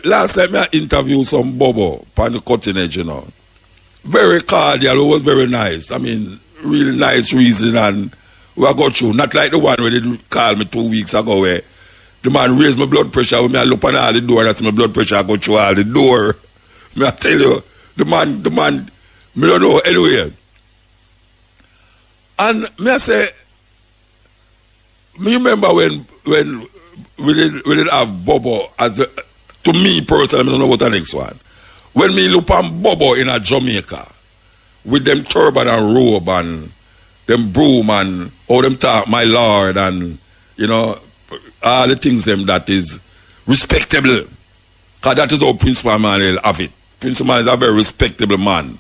Last time I interviewed some Bobo on the cutting edge, you know. Very cordial, it was very nice. I mean, really nice reason, and we got through. Not like the one where they called me 2 weeks ago where the man raised my blood pressure when I look on all the door, that's my blood pressure, I go through all the door. I tell you, the man, me don't know anyway. And me I say, me remember when we did have Bobo as a, to me personally, I don't know what the next one. When me look on Bobo in a Jamaica with them turban and robe and them broom and all them talk, my lord, and you know, all the things them that is respectable. Because that is how Prince Manuel have it. Prince Manuel is a very respectable man.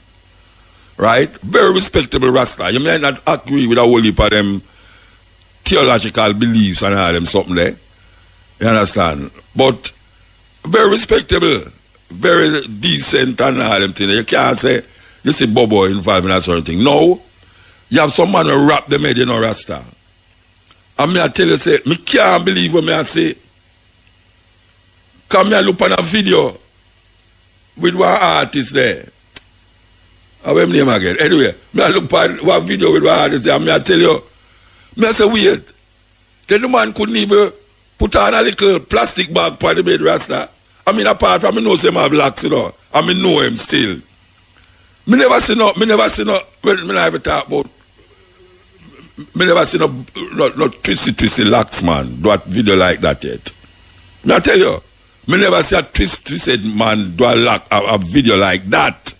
Right? Very respectable Rasta. You may not agree with a whole heap of them theological beliefs and all them something there. You understand? But very respectable, very decent and all them things. You can't say, you see Bobo involved in that sort of thing. No. You have some man who rap them head, you know, Rasta. And me I tell you, say, me can't believe what me I say. Come here, look on a video with one artist there. How am name again? Anyway, me I look at one video with one artist there, and me I tell you, me I say, weird. Then the man couldn't even put on a little plastic bag for the bed, Rasta. I mean, apart from me know some of blacks, you know, and me know him still. Me never see no, well, me never talk about, me never see no twisty locks, man, do a video like that yet. Me I tell you, me never see a twisted man do a video like that.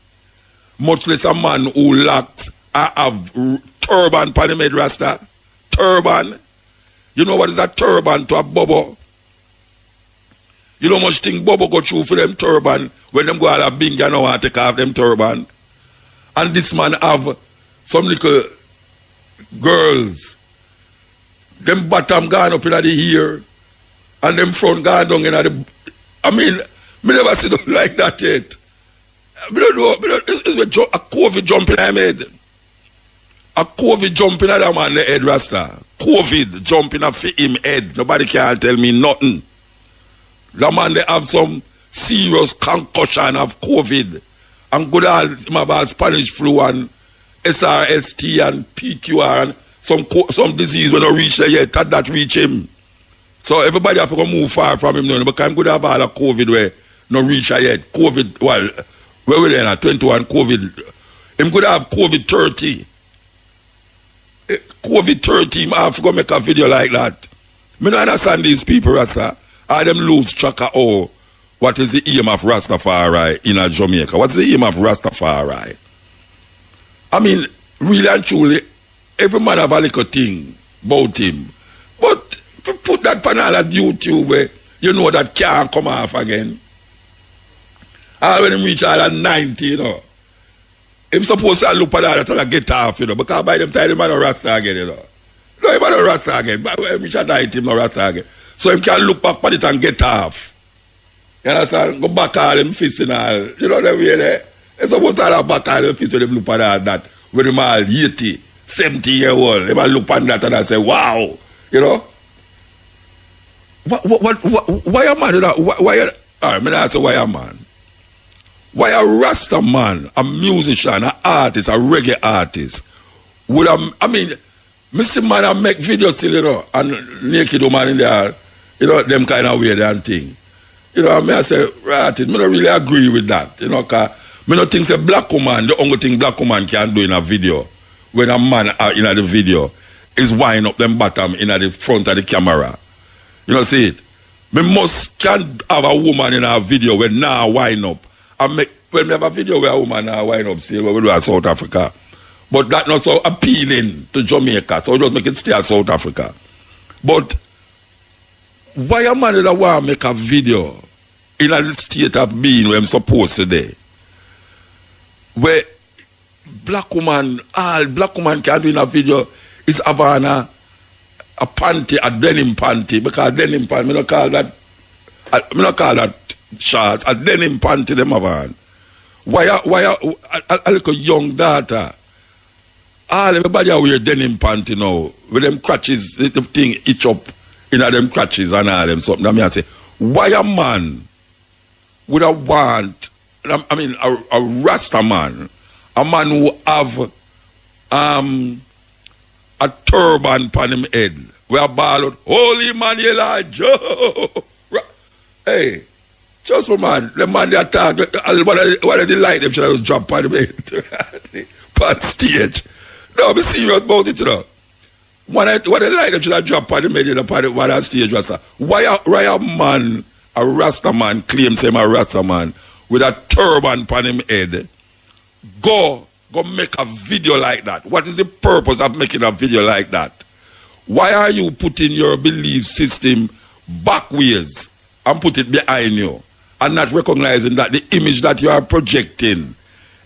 Much less a man who locks have turban pan him head, Rasta. Turban. You know what is that turban to a Bobo? You know much thing Bobo go through for them turban when them go all a bing and no want to take off them turban. And this man have some little girls. Them bottom gone up in the ear and them front gone down in the... I mean, me never see nothing like that yet. I don't know, it's a COVID jumping in my head. A COVID jumping at that man the head, Rasta. COVID jumping at him head. Nobody can tell me nothing. The man they have some serious concussion of COVID. And good all about Spanish flu and SRST and PQR and some disease when I reach there yet, that reach him. So everybody have to go move far from him now. Because I'm good have all a COVID where no reach there yet. COVID, well, where we there now? 21 COVID. Him could have COVID 30. COVID 30, I have to go make a video like that. Me don't understand these people, Rasta. I them lose track of what is the aim of Rastafari in a Jamaica. What's the aim of Rastafari? I mean, really and truly, every man have a little thing about him. But if you put that panel at YouTube where you know that can't come off again. All when him reach all at 90, you know. Him supposed to look at that and get off, you know, because by them time him no Rasta again, you know. No, him no Rasta again. But when him reach at 90, him no Rasta again. So him can look back at it and get off. You understand? Go back all them fists and all. You know the way there? Him supposed to have back all them fists when him look at all that. When him all 80, 70 year old, him look at that and I say, wow. You know? Why a man? Why alright, me ask you why a man? Why a Rasta man, a musician, an artist, a reggae artist, would I mean, Mr. Man I make videos still, you know, and naked woman in there, you know, them kind of weird and thing. You know, I mean, I say, right, I don't really agree with that, you know, because I don't think a black woman, the only thing black woman can do in a video, when a man in the video, is wind up them bottom in the front of the camera. You know, see it? Me must can have a woman in a video when now wind up. And when we have a video where a woman now wind up still, where we do at South Africa. But that's not so appealing to Jamaica, so just make it stay at South Africa. But why a man that want to make a video in a state of being where I'm supposed to be? Where all black woman can do in a video is having a panty, a denim panty, because denim panty, I don't call that shorts, a denim panty them have on. Why a little young daughter, everybody are wear denim panty now, with them crutches, the thing itch up in them crutches and all them something. I mean, I say, why a man would have want, I mean, a Rasta man, a man who have a turban upon him head. We are ball out, holy man, Elijah. Hey, just for man, the man they attack, what are the light them should just drop on him head. On stage. No, be serious about it, you know. What the light them should have drop on him head on the stage, Rasta. Why a man, a Rasta man, claims him a Rasta man with a turban upon him head, go make a video like that? What is the purpose of making a video like that? Why are you putting your belief system backwards and put it behind you and not recognizing that the image that you are projecting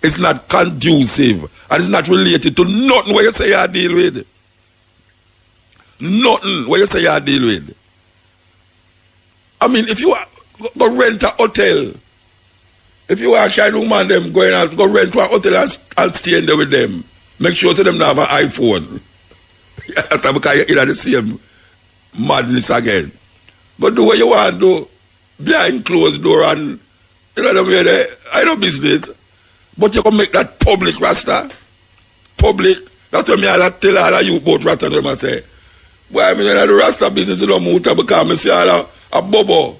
is not conducive and it's not related to nothing what you say you deal with? Nothing what you say you deal with. I mean, if you go rent a hotel, if you are a kind of man, them going out, go rent to a hotel and stay in there with them. Make sure to them not have an iPhone. That's because you're in the same madness again. But do what you want to do behind closed door and you know what I mean? I know business. But you can make that public, Rasta. Public. That's what I tell all of you about Rasta. I say, well, I mean, in the Rasta business, you know, because I see all a Bobo.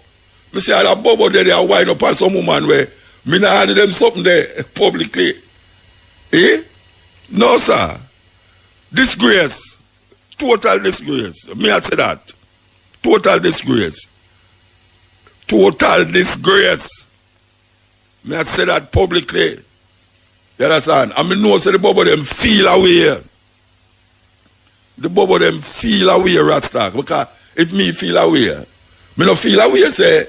I see all a Bobo there, they are wind up on some woman where me not hand them something there publicly. Eh? No, sir. Disgrace. Total disgrace. Me I say that. Total disgrace. Total disgrace. Me I say that publicly. You understand? I mean, no, say the Bobo them feel away. The Bobo them feel away, Rasta. Because if me feel away, me no feel away, say,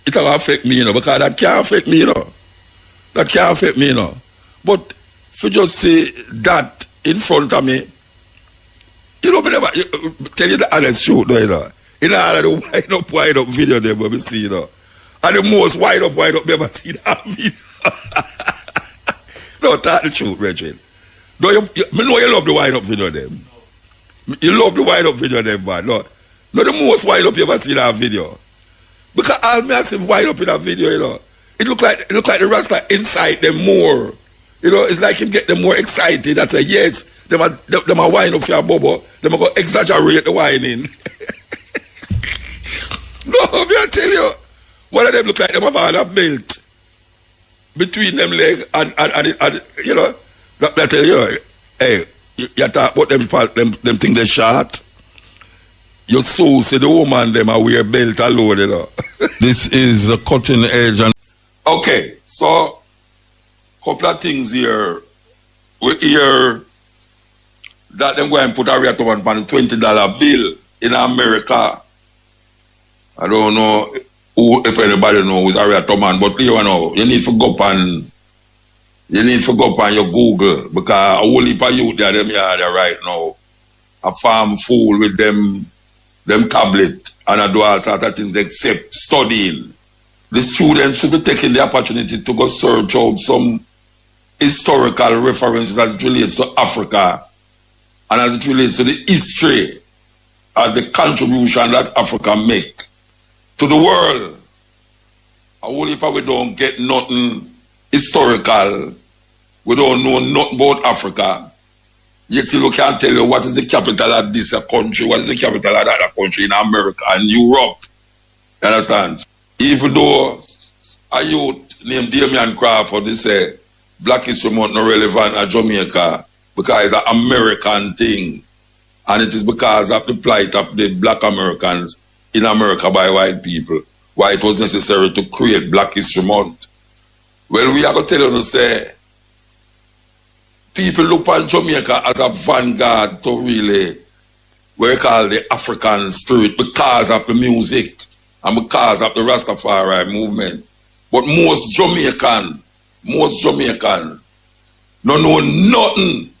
it will affect me, you know, because that can't affect me, you know. That can't affect me, you know. But if you just say that in front of me, you know, me never tell you the honest truth, you know. In all of the wind up video there, we see, you know. And the most wind up, we ever see that video. No, tell the truth, Reggie. No, me know you love the wind up video them. You love the wind up video them, man. No, the most wind up you ever see that video. Because all me I see wind up in that video, you know. It look like the Rasta inside them more. You know, it's like him get them more excited. I say, yes, them a wine up for your Bobo. Them a go exaggerate the whining. No, me I tell you, one of them look like them have all a belt between them leg and you know, that tell you, hey, you talk about them think they short. You so see the woman them a wear belt alone, you know. This is the cutting edge. And okay, so couple of things here. We hear that them go and put a rate on $20 bill in America. I don't know if anybody knows a rate man, but you know, you need to go up and your Google because a whole heap of youth there them here right now. A farm full with them tablet and I do all sort of things except studying. The students should be taking the opportunity to go search out some historical references as it relates to Africa and as it relates to the history and the contribution that Africa make to the world. Only if we don't get nothing historical, we don't know nothing about Africa. Yet you can't tell you what is the capital of this country, what is the capital of that country in America and Europe. You understand? Even though a youth named Damian Crawford, they say Black History Month not relevant at Jamaica because it's an American thing. And it is because of the plight of the Black Americans in America by white people why it was necessary to create Black History Month. Well, we are going to tell you to say people look on Jamaica as a vanguard to really what we call the African spirit because of the music and because of the Rastafari movement. But most Jamaican don't know nothing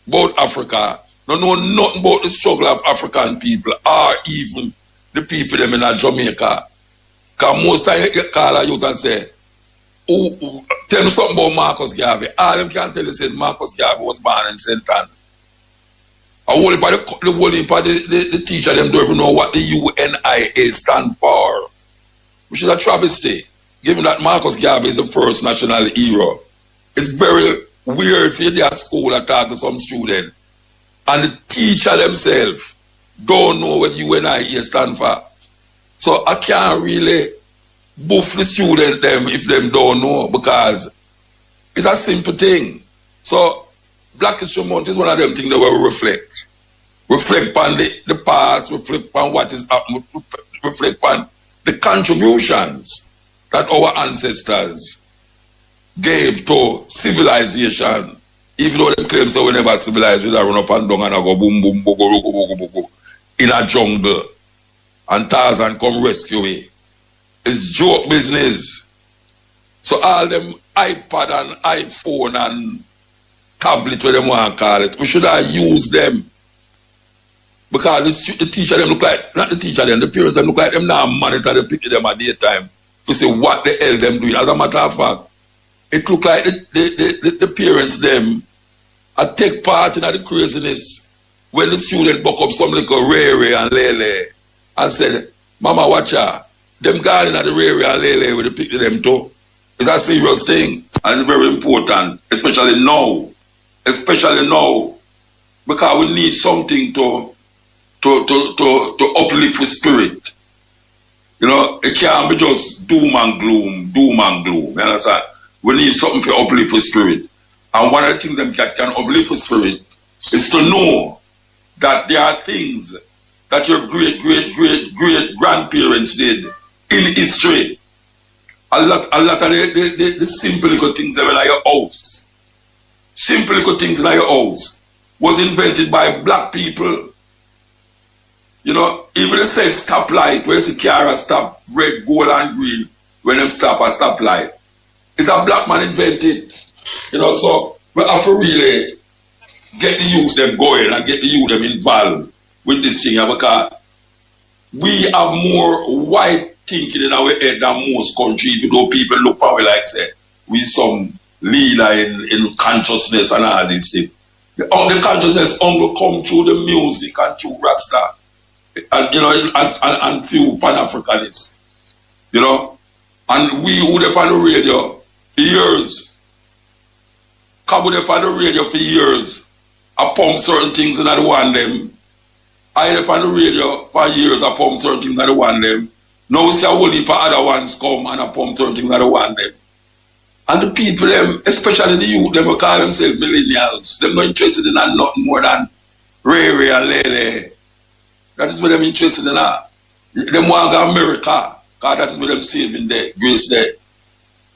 about Africa, don't know nothing about the struggle of African people or even the people them in Jamaica. Because most of you call a youth and say, oh, tell me something about Marcus Garvey. All them can tell you says Marcus Garvey was born in St. Anne. The whole heap of the teacher them don't even know what the UNIA stand for. Which is a travesty. given that Marcus Garvey is the first national hero, it's very weird if you're at school and talk to some student and the teacher themselves don't know what you and I here stand for. So I can't really buff the student them if them don't know, because it's a simple thing. So Black History Month is one of them things that we reflect. Reflect on the past, reflect on what is happening, reflect on the contributions that our ancestors gave to civilization. Even though they claim so we never civilized, we run up and down and go boom boom boom in a jungle and Tarzan come rescue me. It's joke business. So all them iPad and iPhone and tablet, whatever them want to call it, we should have used them. Because the teacher them look like, not the teacher them, the parents them look like them now monitor the picture them at daytime to see what the hell them doing. As a matter of fact, it look like the parents them take part in the craziness when the student buck up some little Rere and Lele and said, Mama watch her, them gone in the Rere and Lele with the picture them too. It's a serious thing and it's very important, especially now. Especially now, because we need something to uplift the spirit. You know, it can't be just doom and gloom. You understand? We need something to uplift the spirit. And one of the things that can uplift the spirit is to know that there are things that your great grandparents did in history. A lot of the simple little things that were in your house. Simple little things in your house was invented by black people. You know, even the said stoplight, where you see car stop, red, gold, and green, when them stop at stoplight, it's a black man invented. You know, so we have to really get the youth them going and get the youth them involved with this thing, because we have more white thinking in our head than most countries, even though people look at we like say we some leader in consciousness and all these things. The consciousness only come through the music and through Rasta. And you know, and few Pan-Africanists, you know, and we who were on the radio for years, come with on the radio for years, I pump certain things and I want them. I had on the radio for years, I pump certain things and I want them. Now we see a whole heap of other ones come and I pump certain things and I want them. And the people, them, especially the youth, them will call themselves millennials. They're not interested in nothing more than Ray and Lele. That is what I'm interested in. Them want to go to America, because that is what I'm saving there, grace there.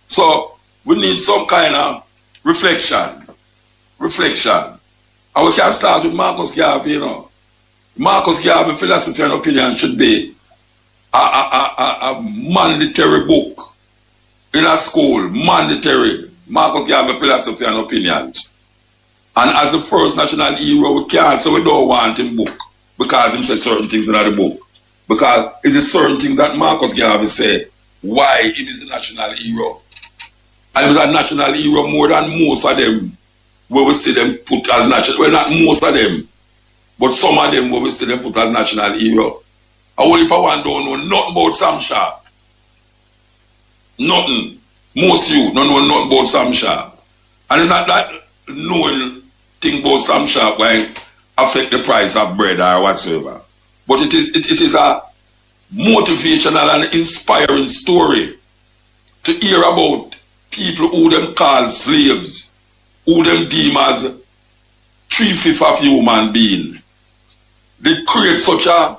So we need some kind of reflection. And we can start with Marcus Garvey, you know. Marcus Garvey philosophy and opinion should be a mandatory book in a school, mandatory. Marcus Garvey philosophy and opinions. And as the first national hero, we can't say we don't want him book. Because he said certain things in the book. Because it's a certain thing that Marcus Garvey said why he is a national hero. And he was a national hero more than most of them where we see them put as national. Well, not most of them, but some of them where we see them put as national hero. I only if I want don't know nothing about Sam Sharp. Nothing. Most you don't know nothing about Sam Sharp. And it's not that knowing thing about Sam Sharp why affect the price of bread or whatsoever. But it is a motivational and inspiring story to hear about people who them call slaves, who them deem as 3/5 of human being. They create such a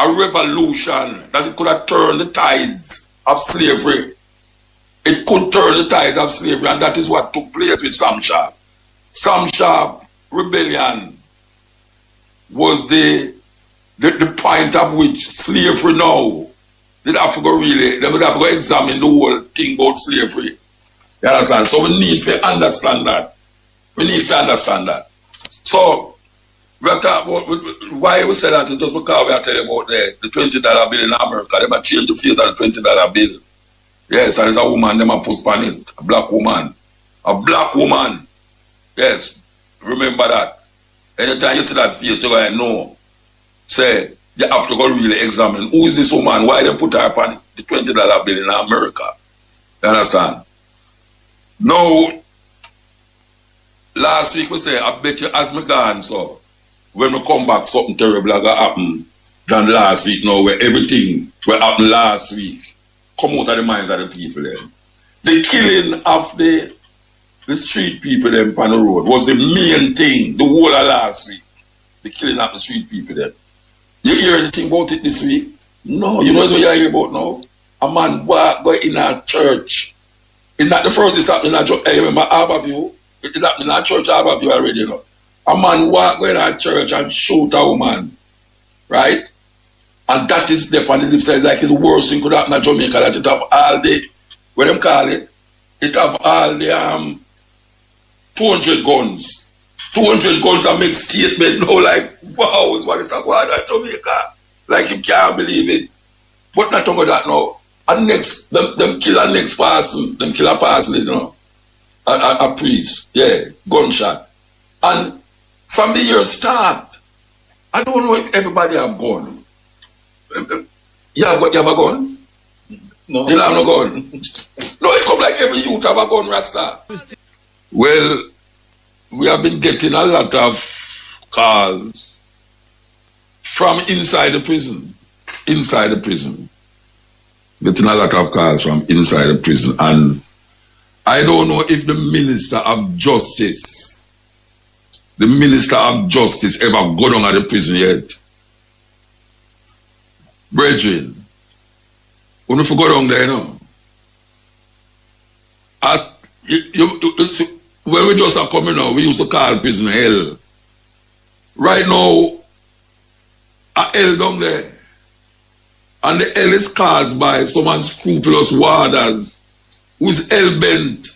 revolution that it could have turned the tides of slavery. It could turn the tides of slavery, and that is what took place with Sam Sharp. Sam Sharp rebellion was the point of which slavery now, they would have to go examine the whole thing about slavery. You understand? So we need to understand that. So we are talking about why we say that is just because we are telling about the $20 bill in America. They might change the face of the $20 bill. Yes, and there's a woman they might put on it, a black woman. Yes, remember that. Anytime you see that face, you're going to know. Say, you have to go really examine who is this woman, why they put her upon the $20 bill in America. You understand? Now, last week we say, I bet you as me gone, so when we come back, something terrible like happen than last week now, where everything what happened last week come out of the minds of the people then. The killing of the street people them on the road was the main thing, the whole of last week. The killing of the street people them. You hear anything about it this week? No, you know what you hear about now? A man go in a church. It's not the first this happened in a church. Hey, remember Harborview? It happened in a church Harborview already, you know. A man go in a church and shoot a woman. Right? And that is the on the lip side like it's the worst thing could happen in Jamaica, that it have all the, what them call it? It have all the 200 guns. 200 guns and make statement now like, wow, it's what is going on in Jamaica. Like you can't believe it. But not talking about that now. And next, them kill a next person. Them kill a person, you know. A priest. Yeah, gunshot. And from the year start, I don't know if everybody have gun. You have a gun? No. You have no gun? No, it come like every youth have a gun, Rasta. Well, we have been getting a lot of calls from inside the prison. Inside the prison. Getting a lot of calls from inside the prison. And I don't know if the Minister of Justice ever go down at the prison yet. Brethren, when you go down there, you know, when we just are coming out, we used to call prison hell. Right now, a hell down there. And the hell is caused by some unscrupulous warders who's hell-bent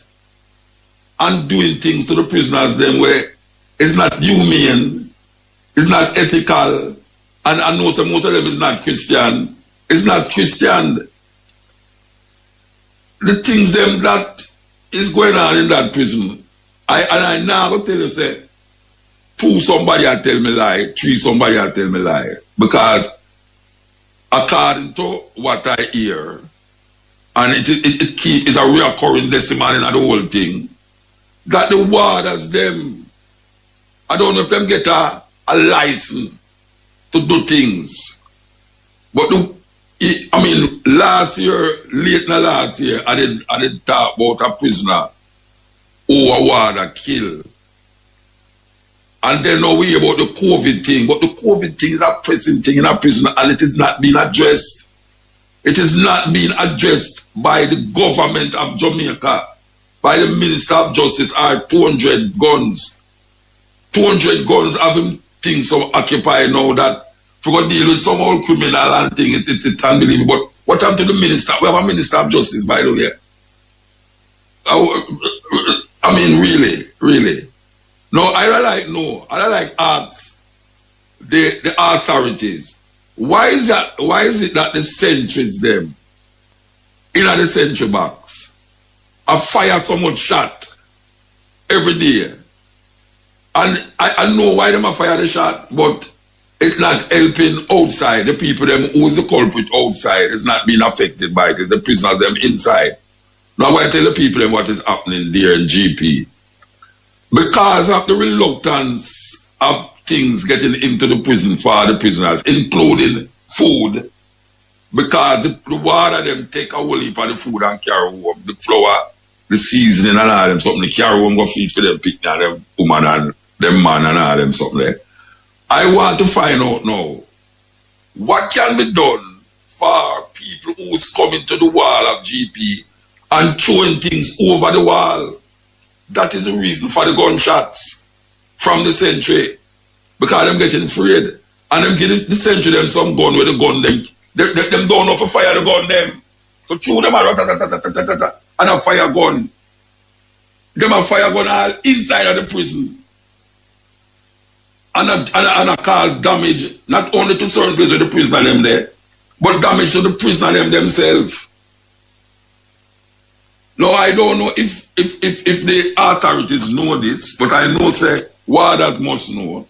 and doing things to the prisoners them where it's not humane, it's not ethical, and I know some most of them is not Christian. It's not Christian. The things them that is going on in that prison, I now go tell you, say, 2 somebody I tell me lie, 3 somebody I tell me lie. Because according to what I hear, and it's a reoccurring decimal in the whole thing, that the warders them, I don't know if them get a license to do things. But last year, late in the last year, I did talk about a prisoner who a warder killed. And then now we hear about the COVID thing, but the COVID thing is a pressing thing in a prison and it is not being addressed. It is not being addressed by the government of Jamaica, by the Minister of Justice, are 200 guns. 200 guns having things so occupied now that we're going to deal with some old criminal and thing, it's unbelievable. But what happened to the minister? We have a Minister of Justice, by the way. I mean, really. No, I like ask the authorities. Why is it that the sentries them in the sentry box a fire someone shot every day? And I know why them a fire the shot, but it's not helping outside. The people them who's the culprit outside is not being affected by it. The prisoners them inside. Now I want to tell the people them what is happening there in GP. Because of the reluctance of things getting into the prison for the prisoners, including food, because the water them take a whole heap of the food and carry home, the flour, the seasoning and all them something, they carry home, go feed for them picnic and them woman and them man and all them something there. I want to find out now, what can be done for people who's coming to the wall of GP and throwing things over the wall? That is the reason for the gunshots from the sentry. Because them getting afraid. And them giving the sentry them some gun with the gun them. Them don't know for fire the gun them. So throw them out and a fire gun. Them a fire gun all inside of the prison. And a cause damage not only to certain places of the prisoner them there, but damage to the prisoner them themselves. No, I don't know if the authorities know this, but I know say warders must know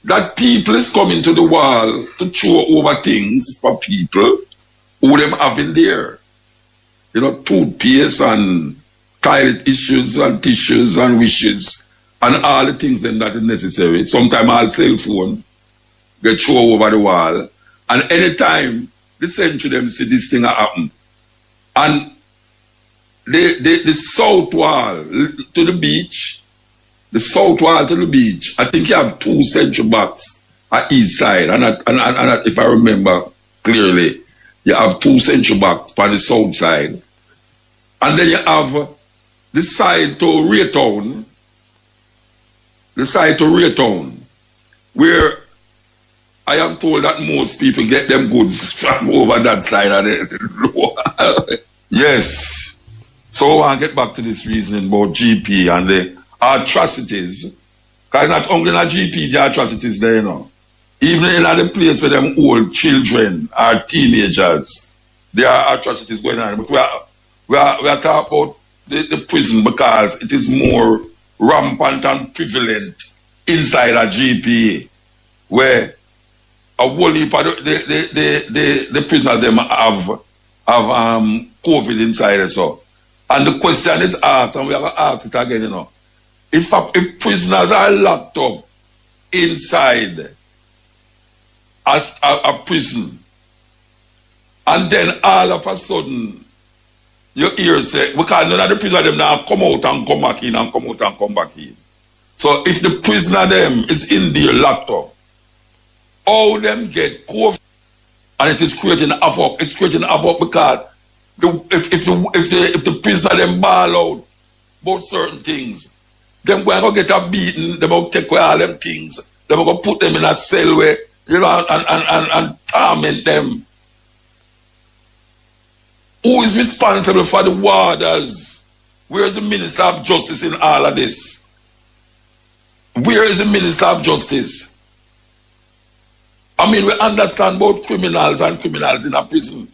that people is coming to the wall to throw over things for people who them have been there. you know, toothpaste and toilet issues and tissues and wishes and all the things then that is necessary. Sometimes all cell phone get thrown over the wall. And anytime the century them see this thing happen. And the south wall to the beach, the south wall to the beach, I think you have 2 century box at east side. And if I remember clearly, you have 2 century box on the south side. And then you have the side to Raytown, where I am told that most people get them goods from over that side of it. Yes. So I want to get back to this reasoning about GP and the atrocities. Because not only in a GP, the atrocities there, you know. Even in the place where them old children are teenagers, there are atrocities going on. But we are talking about the prison because it is more rampant and prevalent inside a GP, where a whole heap of the prisoners them have COVID inside it. So. And the question is asked, and we have to ask it again, you know. If prisoners are locked up inside a prison, and then all of a sudden you hear say, because none of the prisoners them now come out and come back in and come out and come back in. So if the prisoner them is in there locked up, all them get COVID, and it is creating havoc. It's creating havoc because if the prisoner them ball out about certain things, them going to get a beating, them going to take away all them things, them going to put them in a cell where, you know, and torment them. Who is responsible for the warders? Where is the Minister of Justice in all of this? Where is the Minister of Justice? I mean, we understand about criminals and criminals in a prison.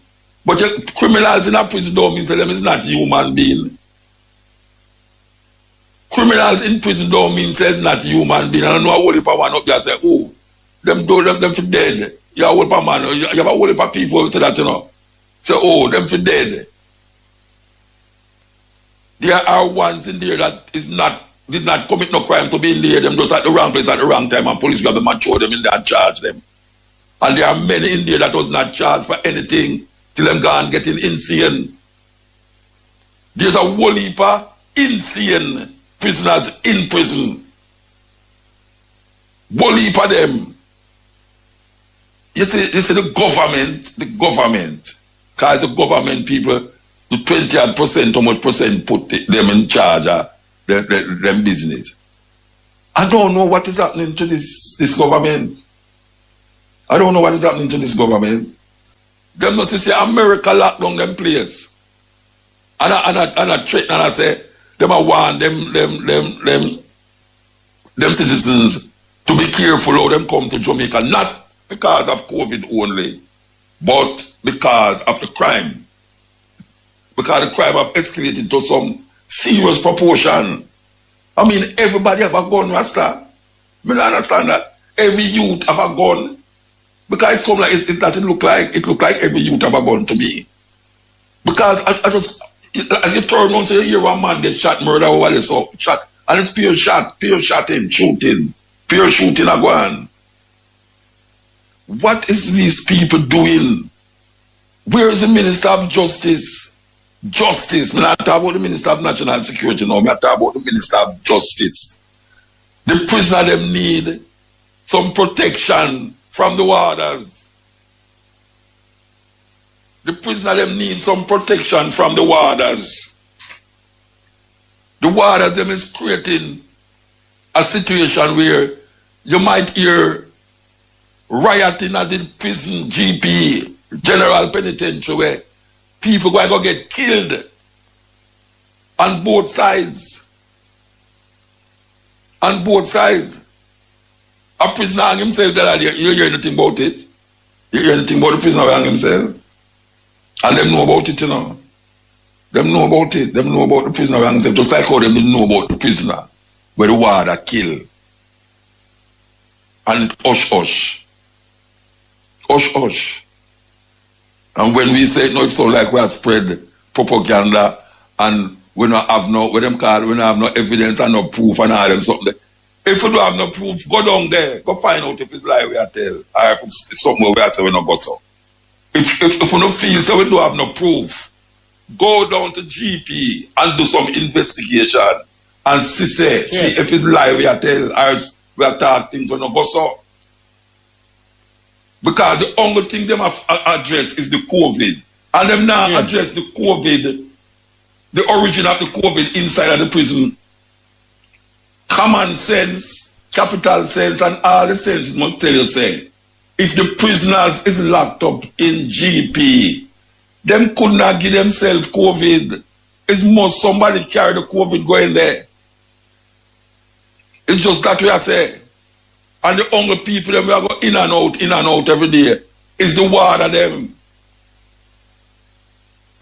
But criminals in a prison don't mean that them is not human being. Criminals in prison don't mean that it's not human being. I don't know a whole heap of one up there say, oh, them for dead. You have a whole heap of man, you have a whole heap of people who say that, you know. Say, oh, them for dead. There are ones in there that did not commit no crime to be in there. Them just at the wrong place at the wrong time, and police grab them and throw them in there and charge them. And there are many in there that was not charged for anything till them gone getting insane. There's a whole heap of insane prisoners in prison. Whole heap of them. You see the government, because the government people, the 20% how much percent put them in charge of them business. I don't know what is happening to this government. I don't know what is happening to this government. Them not say America lock down them place. And I threaten and I say, them I want them citizens to be careful how them come to Jamaica, not because of COVID only, but because of the crime. Because the crime have escalated to some serious proportion. I mean, everybody have a gun, Rasta. I mean, I understand that. Every youth have a gun. Because it doesn't look like, it look like every youth have a gun to me. Because I just, as you turn around, say you hear one man get shot, murder, or what is up, shot, and it's pure shooting, pure shooting a gun. What is these people doing? Where is the Minister of Justice? Justice. I'm not talking about the Minister of National Security, no. I'm talking about the Minister of Justice. The prisoner them need some protection from the warders. The prisoner them need some protection from the warders. The warders them is creating a situation where you might hear rioting at the prison GP, General Penitentiary, where people going to go get killed on both sides. On both sides. A prisoner hang himself, you hear anything about it? You hear anything about the prisoner hang himself? And them know about it, you know. Them know about it. Them know about the prisoner hang himself, just like how them didn't know about the prisoner where the warder kill. And hush. And when we say it, no, it sounds like we have spread propaganda, and we don't have no, what them call, we don't have no evidence and no proof and all them something. If we don't have no proof, go down there, go find out if it's lie we are tell, or if it's somewhere we are say we don't go so. If we don't feel so we don't have no proof, go down to GP and do some investigation and see if it's lie we are tell, or we are talk things we don't go so. Because the only thing them have addressed is the COVID. And them now address the COVID, the origin of the COVID inside of the prison. Common sense, capital sense, and all the senses must tell you say, if the prisoners is locked up in GP, them could not give themselves COVID. It's most somebody carry the COVID going there. It's just that we are saying. And the only people that we are going in and out every day is the ward of them.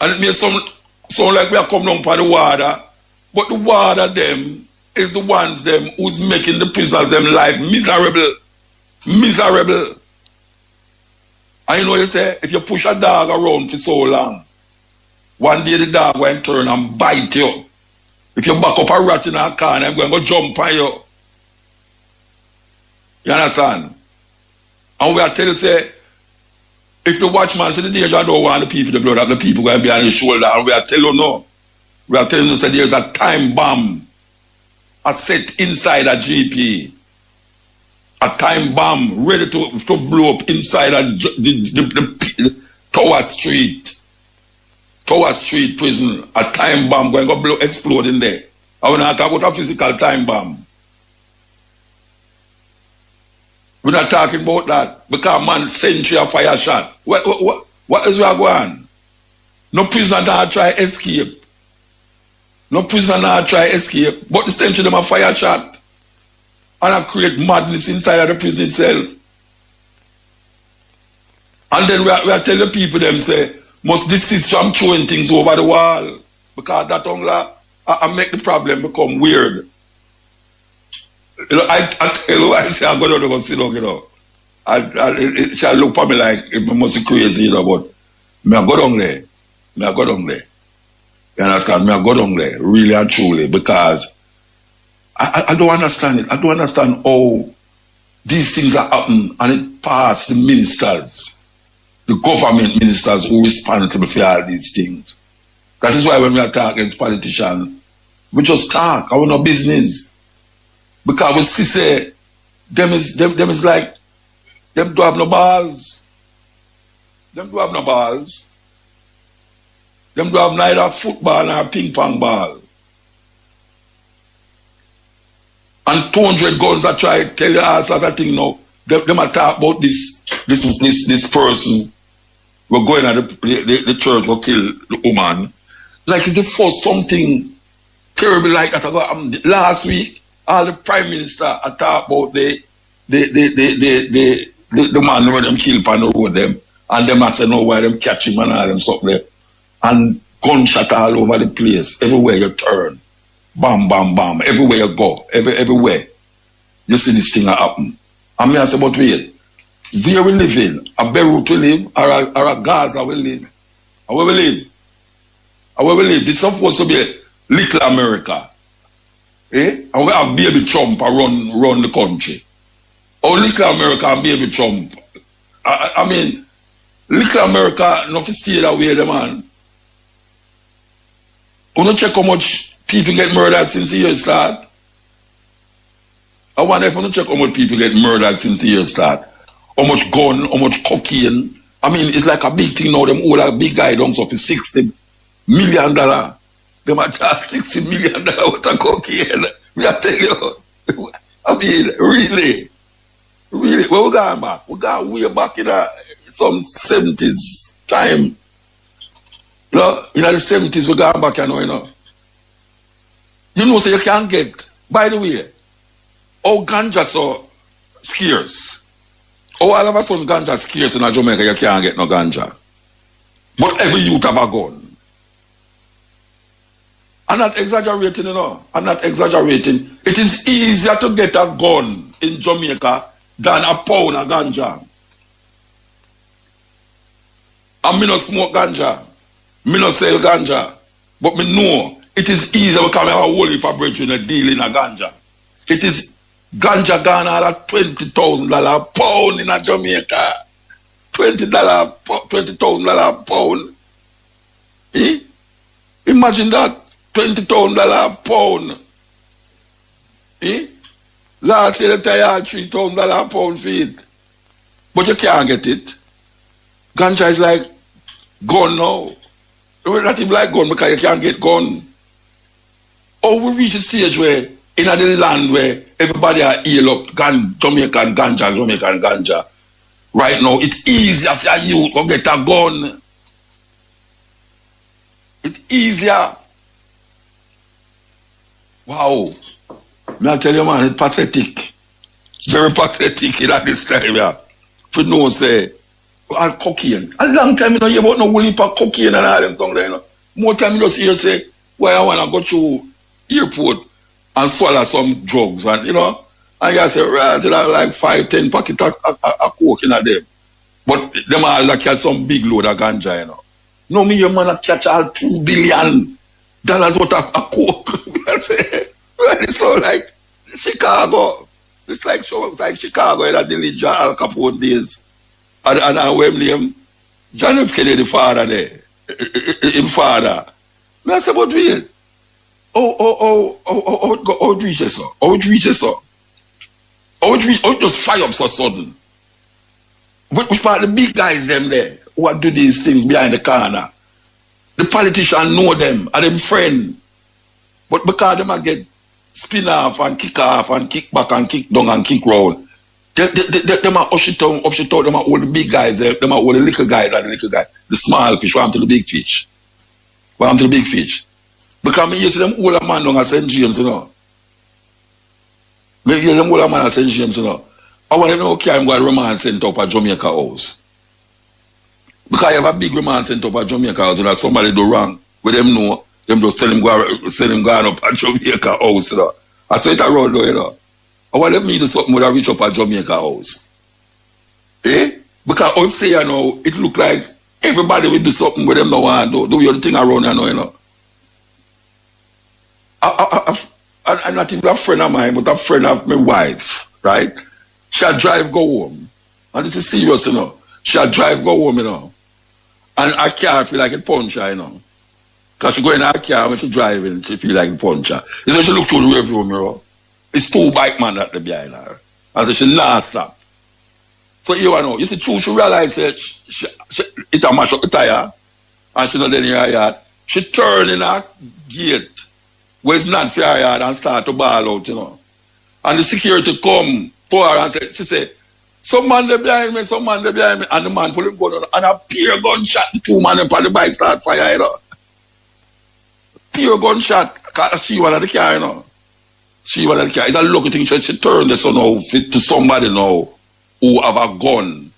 And it may sound like we are coming down for the water, but the ward of them is the ones them who's making the prisoners them life miserable. Miserable. And you know you say, if you push a dog around for so long, one day the dog will turn and bite you. If you back up a rat in a car, I'm going to jump on you. You understand? And we are telling you, say, if the watchman said the danger don't want the people to blood up, the people going to be on his shoulder, and we are telling you no. We are telling you that there's a time bomb set inside a GP. A time bomb ready to blow up inside the Tower Street prison. A time bomb going to explode in there. I want to talk about a physical time bomb. We're not talking about that because man century of fire shot. What is going on? No prisoner not try escape. No prisoner not try escape. But the century them a fire shot. And I create madness inside of the prison itself. And then we are telling people them say, must desist from throwing things over the wall. Because that only I make the problem become weird. You know, I tell you, I say I'm going to go sit down, you know. It shall look for me like it must be crazy, you know, but I go down there. I go down there. You understand? I go down there, really and truly, because I don't understand it. I don't understand how these things are happening and it passed the ministers, the government ministers who are responsible for all these things. That is why when we are talking against politicians, we just talk, our no business. Because we see say them is like them do have no balls. Them do have no balls. Them do have neither football nor ping pong ball. And 200 guns that try to tell you all sort of thing now. Them are talk about this person. We're going at the church will kill the woman. Like it's the first something terrible like that. Last week, all the prime minister talk about the man who them kill on the road them, and them I say no why them catch him and all them stuff there, and gunshot all over the place. Everywhere you turn, bam, bam, bam. Everywhere you go, everywhere you see this thing happen. And me I say, but wait, where we living? A Beirut we live, or a Gaza we live? Or where we live? Or where we live? This is supposed to be a little America. And we have baby Trump run the country. Or little America and baby Trump. I mean, little America not to stay that way, the man. You don't check how much people get murdered since the year start. I wonder if you don't check how much people get murdered since the year start. How much gun, how much cocaine. I mean, it's like a big thing now. Them all a big guy down so for $60 million. Them are just $60 million worth of cocaine. We are telling you. I mean, really. Where we going back? We got way back in some 70s time. You know, in the 70s we got back, you know. You know, so you can't get, by the way, how ganja so scarce. How all of a sudden ganja scarce in Jamaica, you can't get no ganja. But every youth have a gun. I'm not exaggerating, you know. I'm not exaggerating. It is easier to get a gun in Jamaica than a pound of ganja. And me not smoke ganja. Me not sell ganja. But me know it is easy because I have a whole heap of brethren that deal in a ganja. It is ganja gone at $20,000 pound in a Jamaica. $20,000 pound. Eh? Imagine that. $20,000 pound. Eh? Last year they had $3,000 pound for it. But you can't get it. Ganja is like gun now. It's not even like gun because you can't get gun. Oh, we reach a stage where in the land where everybody are heal up Jamaican ganja. Right now, it's easier for you to get a gun. It's easier. Wow. May I tell you, man, it's pathetic. Very pathetic in this time, yeah. For no say, and cocaine. A long time you know you about no woolly for cocaine and all them things there, you know. More time you just hear say, why I wanna go to airport and swallow some drugs and you know, and you say, right, you know, like 5-10 packets of coke in them. But them all like catch some big load of ganja, you know. No, me your man catch all $2 billion worth of coke. It's so like Chicago. It's like Chicago in a village a couple of days. And when name John F. Kennedy, father there. His father. I said, what do you? Oh, do you so? Oh, just fire up so sudden. Which part of the big guys them there who do these things behind the corner? The politicians know them and them friend. But because them a get spin off and kick back and kick down and kick round. Them are up shit out, them are all the big guys, them are all the little guys and the little guys. The small fish, what to the big fish. What to the big fish. Because me used to them older man down at St. James, you know. Me used to them older man at St. James, you know. I want to know okay, I'm going to remand center up at Jamaica house. Because you have a big remand center up at Jamaica house, and somebody do wrong with them know. Them just tell him go up at Jamaica house, you know. I saw it around there, you know. I want them to do something with a reach up at Jamaica house. Eh? Because outside, you know, it look like everybody will do something with them now and do your thing around, you know. I'm not even a friend of mine, but a friend of my wife, right? She'll drive go home. And this is serious, you know. She'll drive go home, you know. And her car feel like a puncher, you know. Because she go in her car when she driving, she feel like a puncher. It's when she look through the rearview mirror. It's 2 bike man at the behind her. And so she not stop. So you know, you see, true, she realized that it a mash up the tire. And she not in her yard. She turn in her gate where it's not for her yard and start to ball out, you know. And the security come for her and she say, some man there behind me. And the man pull him gun on and a pure gunshot, 2 man on the bike start fire, you know. Pure gunshot, because she was at the car, you know. She was at the car. It's a lucky thing she turned this now to somebody now who have a gun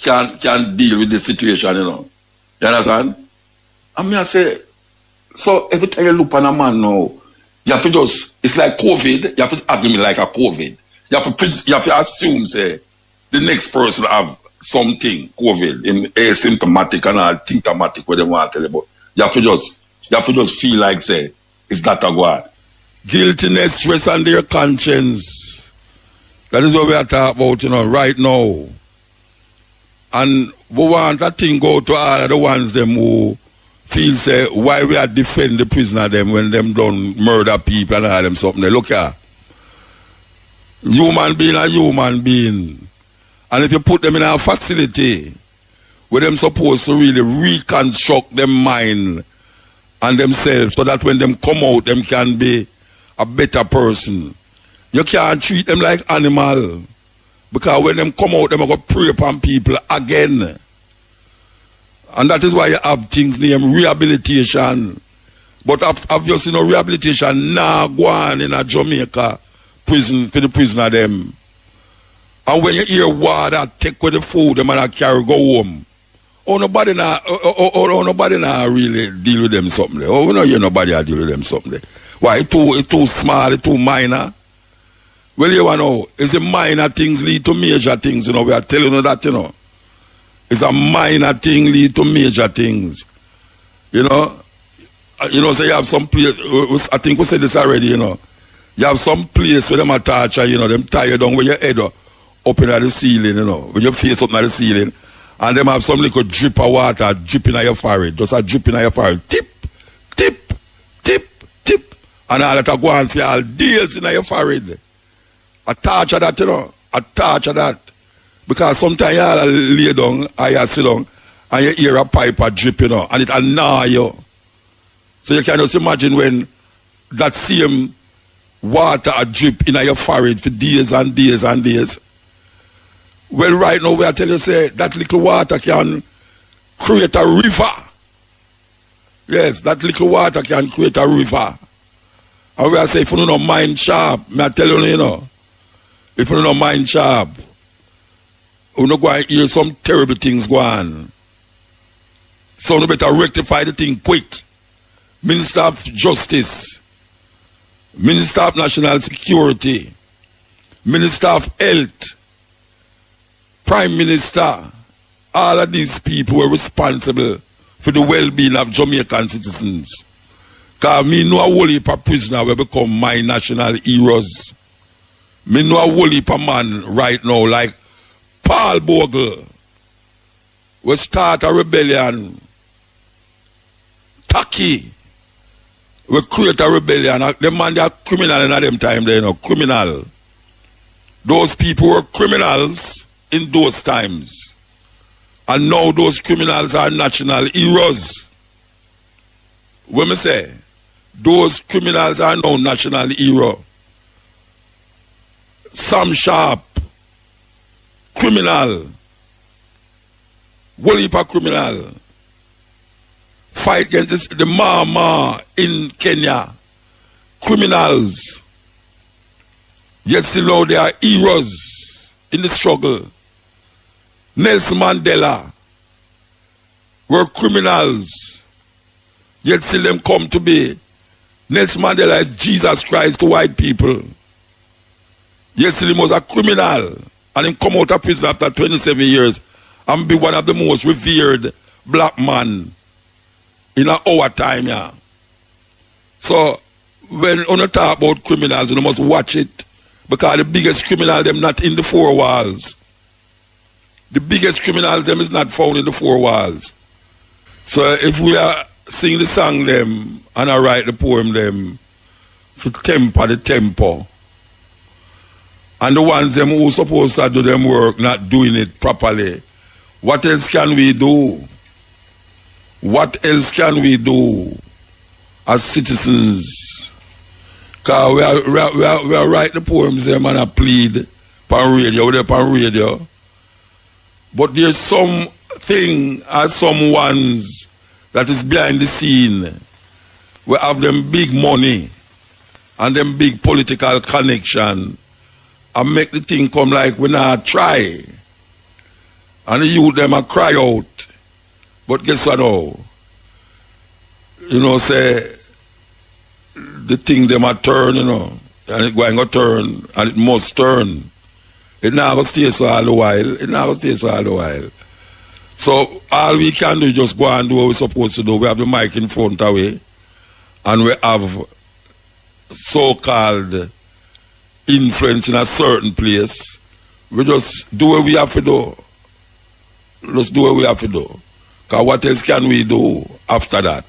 can deal with the situation, you know. You understand? And me I say, so every time you look on a man now, you have to just, it's like COVID, you have to argue me like a COVID. You have to assume, say, the next person have something, COVID, in asymptomatic and all, symptomatic, what they want to tell you about. You have to just feel like, say, it's that a God. Guiltiness, stress under your conscience. That is what we are talking about, you know, right now. And we want that thing go to all of the ones them who feel, say, why we are defend the prisoner them when them don't murder people and all them something. Look here. Human being a human being. And if you put them in a facility where them supposed to really reconstruct them mind and themselves so that when them come out, them can be a better person. You can't treat them like animal. Because when them come out, them are going to prey upon people again. And that is why you have things named rehabilitation. But obviously, no rehabilitation now go on in a Jamaica prison for the prisoner them. And when you hear water, take with the food, them and carry go home. Nobody now really deal with them something. We don't hear nobody deal with them something. Why? It's too small, it's too minor. Well, you know, it's the minor things lead to major things, you know. We are telling you that, you know. It's a minor thing lead to major things. You know, so you have some place, I think we said this already, you know. You have some place where them are torture, you know, them tie you down with your head up in at the ceiling, you know, with your face up at the ceiling. And them have some little drip of water dripping on your forehead. Just a dripping on your forehead. Tip, tip, tip, tip. And all that go on for all days in your forehead. A torture that, you know. A torture that. Because sometimes you all lay down or you sit down and you hear a pipe a drip, you know, and it annoy you. So you can just imagine when that same water a drip in your forehead for days and days and days. Well, right now, we are telling you, say, that little water can create a river. Yes, that little water can create a river. And we are saying, if you don't mind sharp, me I tell you, you know, if you don't mind sharp, you're not going to hear some terrible things go on. So you better rectify the thing quick. Minister of Justice, Minister of National Security, Minister of Health, Prime Minister, all of these people were responsible for the well-being of Jamaican citizens. Because me know a whole heap of prisoners will become my national heroes. Me know a whole heap of man right now like Paul Bogle will start a rebellion. Taki will create a rebellion. The man, they are criminal in them time, they, you know, criminal. Those people were criminals in those times. And now those criminals are national heroes. What me say? Those criminals are now national hero. Sam Sharp, criminal. Whole heap of criminal. Fight against this, the Mama in Kenya. Criminals. Yet still now they are heroes in the struggle. Nelson Mandela were criminals. Yet still them come to be. Nelson Mandela is Jesus Christ to white people. Yet still he was a criminal. And he come out of prison after 27 years and be one of the most revered black men in our time, yeah. So when you talk about criminals, you must watch it. Because the biggest criminal them not in the four walls. The biggest criminals them is not found in the four walls. So if we are sing the song them and I write the poem them to temper the tempo. And the ones them who supposed to do them work not doing it properly. What else can we do? What else can we do as citizens? Because we are write the poems them and I plead on radio, we're on radio. But there's something or some ones that is behind the scene. We have them big money and them big political connection and make the thing come like we not try. And the youth them a cry out. But guess what now? You know, say the thing them a turn, you know, and it going to turn, and it must turn. It never stays so all the while. It never stays so all the while. So all we can do is just go and do what we're supposed to do. We have the mic in front of we, and we have so-called influence in a certain place. We just do what we have to do. Let's do what we have to do. Because what else can we do after that?